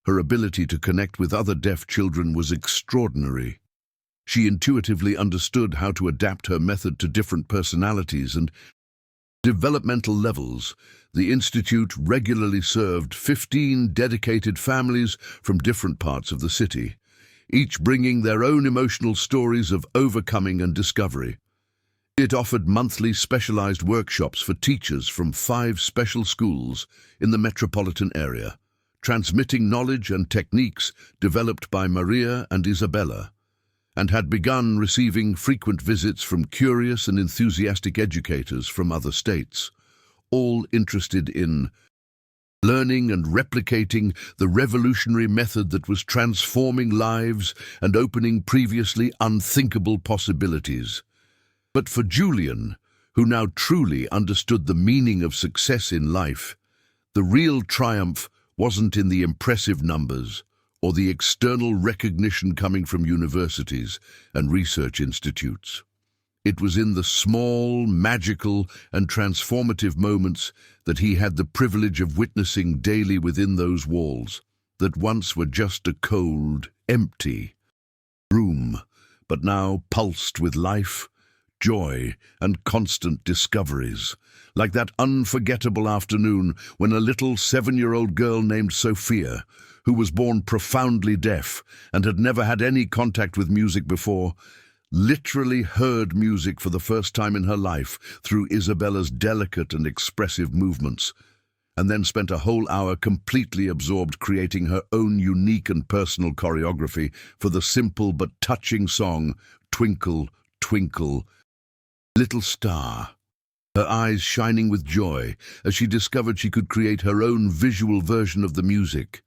Her ability to connect with other deaf children was extraordinary. She intuitively understood how to adapt her method to different personalities and developmental levels. The Institute regularly served 15 dedicated families from different parts of the city, each bringing their own emotional stories of overcoming and discovery. It offered monthly specialized workshops for teachers from 5 special schools in the metropolitan area, transmitting knowledge and techniques developed by Maria and Isabella, and had begun receiving frequent visits from curious and enthusiastic educators from other states, all interested in learning and replicating the revolutionary method that was transforming lives and opening previously unthinkable possibilities. But for Julian, who now truly understood the meaning of success in life, the real triumph wasn't in the impressive numbers or the external recognition coming from universities and research institutes. It was in the small, magical, and transformative moments that he had the privilege of witnessing daily within those walls that once were just a cold, empty room, but now pulsed with life, joy, and constant discoveries, like that unforgettable afternoon when a little 7-year-old girl named Sophia, who was born profoundly deaf and had never had any contact with music before, literally heard music for the first time in her life through Isabella's delicate and expressive movements, and then spent a whole hour completely absorbed creating her own unique and personal choreography for the simple but touching song, Twinkle, Twinkle, Little Star, her eyes shining with joy as she discovered she could create her own visual version of the music.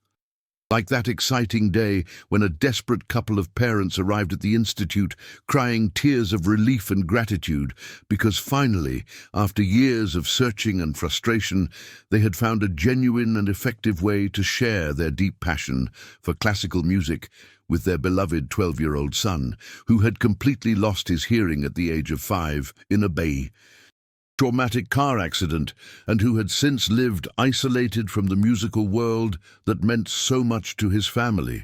Like that exciting day when a desperate couple of parents arrived at the Institute crying tears of relief and gratitude because finally, after years of searching and frustration, they had found a genuine and effective way to share their deep passion for classical music with their beloved 12-year-old son, who had completely lost his hearing at the age of 5 in a traumatic car accident, and who had since lived isolated from the musical world that meant so much to his family.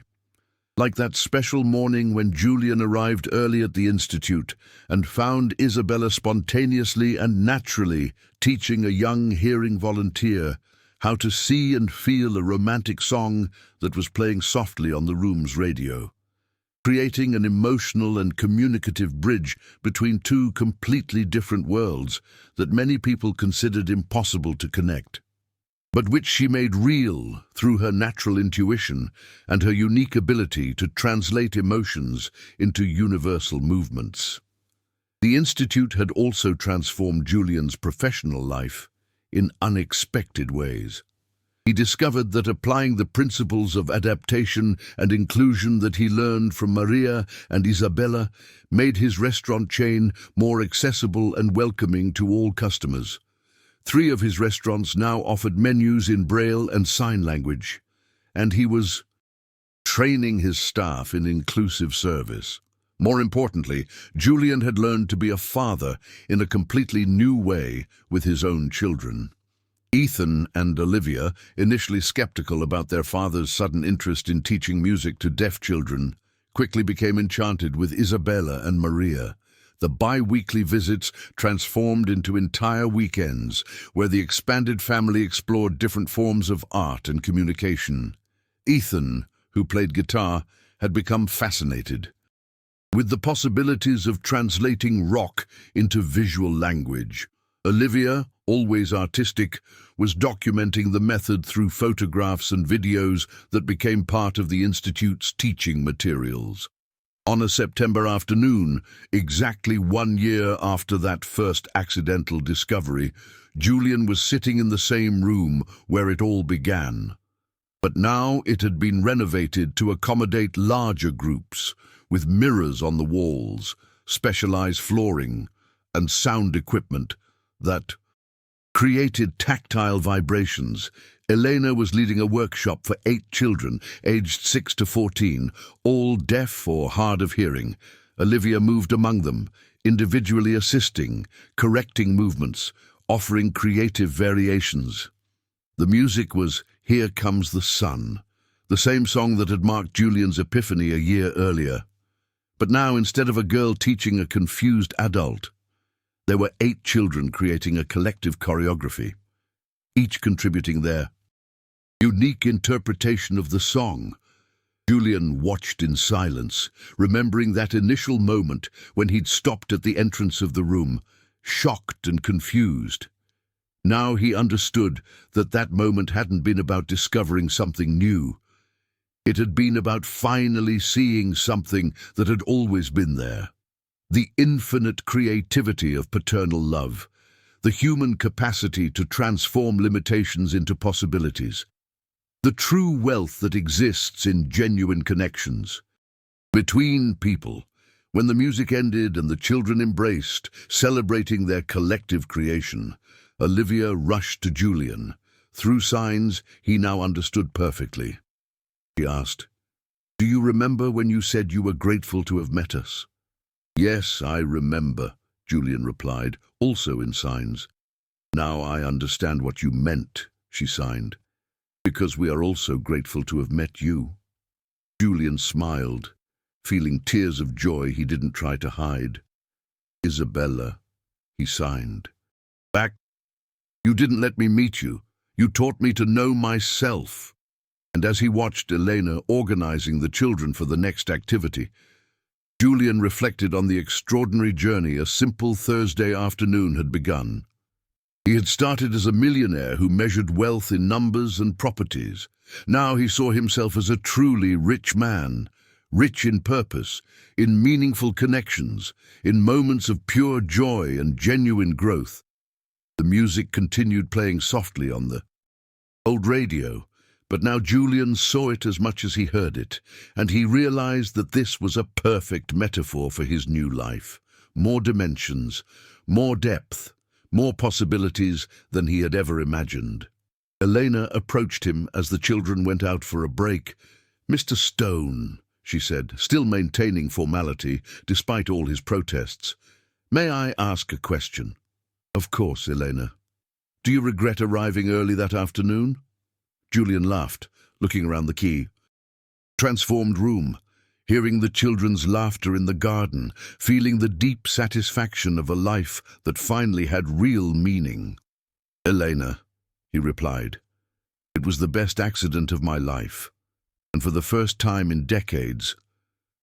Like that special morning when Julian arrived early at the Institute and found Isabella spontaneously and naturally teaching a young hearing volunteer how to see and feel a romantic song that was playing softly on the room's radio, creating an emotional and communicative bridge between 2 completely different worlds that many people considered impossible to connect, but which she made real through her natural intuition and her unique ability to translate emotions into universal movements. The Institute had also transformed Julian's professional life in unexpected ways. He discovered that applying the principles of adaptation and inclusion that he learned from Maria and Isabella made his restaurant chain more accessible and welcoming to all customers. 3 of his restaurants now offered menus in Braille and sign language, and he was training his staff in inclusive service. More importantly, Julian had learned to be a father in a completely new way with his own children. Ethan and Olivia, initially skeptical about their father's sudden interest in teaching music to deaf children, quickly became enchanted with Isabella and Maria. The bi-weekly visits transformed into entire weekends, where the expanded family explored different forms of art and communication. Ethan, who played guitar, had become fascinated with the possibilities of translating rock into visual language. Olivia, always artistic, was documenting the method through photographs and videos that became part of the Institute's teaching materials. On a September afternoon, exactly 1 year after that first accidental discovery, Julian was sitting in the same room where it all began. But now it had been renovated to accommodate larger groups, with mirrors on the walls, specialized flooring, and sound equipment that created tactile vibrations. Elena was leading a workshop for 8 children, aged 6 to 14, all deaf or hard of hearing. Olivia moved among them, individually assisting, correcting movements, offering creative variations. The music was "Here Comes the Sun," the same song that had marked Julian's epiphany a year earlier. But now, instead of a girl teaching a confused adult, there were 8 children creating a collective choreography, each contributing their unique interpretation of the song. Julian watched in silence, remembering that initial moment when he'd stopped at the entrance of the room, shocked and confused. Now he understood that that moment hadn't been about discovering something new. It had been about finally seeing something that had always been there. The infinite creativity of paternal love, the human capacity to transform limitations into possibilities, the true wealth that exists in genuine connections between people. When the music ended and the children embraced, celebrating their collective creation, Olivia rushed to Julian. Through signs, he now understood perfectly. She asked, "Do you remember when you said you were grateful to have met us?" "Yes, I remember," Julian replied, also in signs. "Now I understand what you meant," she signed, "because we are also grateful to have met you." Julian smiled, feeling tears of joy he didn't try to hide. "Isabella," he signed. "Back. You didn't let me meet you. You taught me to know myself." And as he watched Elena organizing the children for the next activity, Julian reflected on the extraordinary journey a simple Thursday afternoon had begun. He had started as a millionaire who measured wealth in numbers and properties. Now he saw himself as a truly rich man, rich in purpose, in meaningful connections, in moments of pure joy and genuine growth. The music continued playing softly on the old radio, but now Julian saw it as much as he heard it, and he realized that this was a perfect metaphor for his new life. More dimensions, more depth, more possibilities than he had ever imagined. Elena approached him as the children went out for a break. "Mr. Stone," she said, still maintaining formality despite all his protests, "may I ask a question?" "Of course, Elena. Do you regret arriving early that afternoon?" Julian laughed, looking around the transformed room, hearing the children's laughter in the garden, feeling the deep satisfaction of a life that finally had real meaning. "Elena," he replied, "it was the best accident of my life." And for the first time in decades,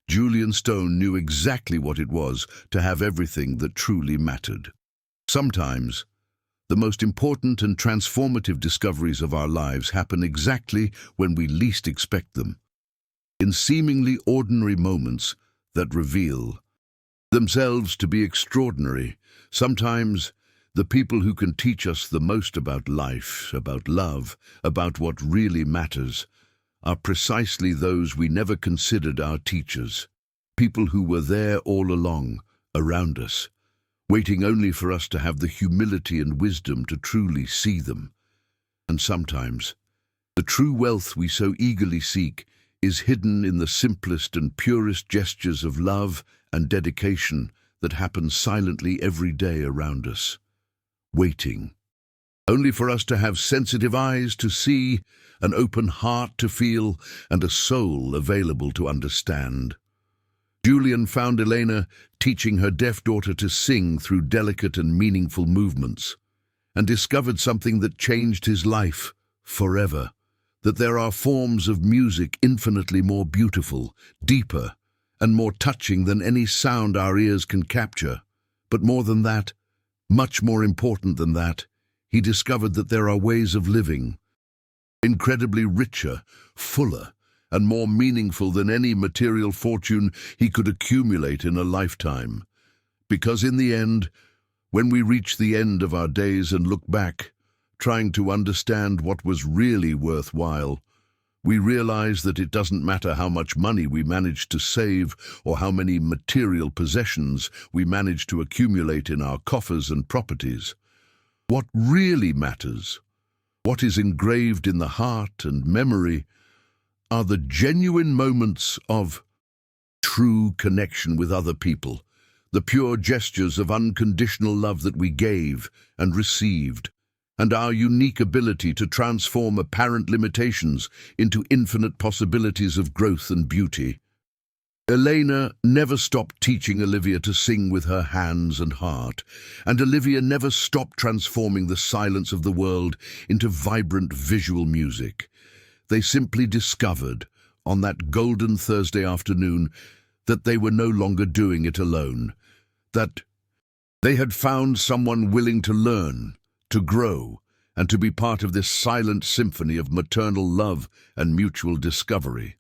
Julian Stone knew exactly what it was to have everything that truly mattered. Sometimes, the most important and transformative discoveries of our lives happen exactly when we least expect them, in seemingly ordinary moments that reveal themselves to be extraordinary. Sometimes, the people who can teach us the most about life, about love, about what really matters, are precisely those we never considered our teachers, people who were there all along, around us, waiting only for us to have the humility and wisdom to truly see them. And sometimes, the true wealth we so eagerly seek is hidden in the simplest and purest gestures of love and dedication that happen silently every day around us, waiting, only for us to have sensitive eyes to see, an open heart to feel, and a soul available to understand. Julian found Elena teaching her deaf daughter to sing through delicate and meaningful movements, and discovered something that changed his life forever, that there are forms of music infinitely more beautiful, deeper, and more touching than any sound our ears can capture. But more than that, much more important than that, he discovered that there are ways of living, incredibly richer, fuller, and more meaningful than any material fortune he could accumulate in a lifetime. Because in the end, when we reach the end of our days and look back, trying to understand what was really worthwhile, We realize that it doesn't matter how much money we manage to save or how many material possessions we manage to accumulate in our coffers and properties. What really matters, what is engraved in the heart and memory, are the genuine moments of true connection with other people, the pure gestures of unconditional love that we gave and received, and our unique ability to transform apparent limitations into infinite possibilities of growth and beauty. Elena never stopped teaching Olivia to sing with her hands and heart, and Olivia never stopped transforming the silence of the world into vibrant visual music. They simply discovered, on that golden Thursday afternoon, that they were no longer doing it alone, that they had found someone willing to learn, to grow, and to be part of this silent symphony of maternal love and mutual discovery.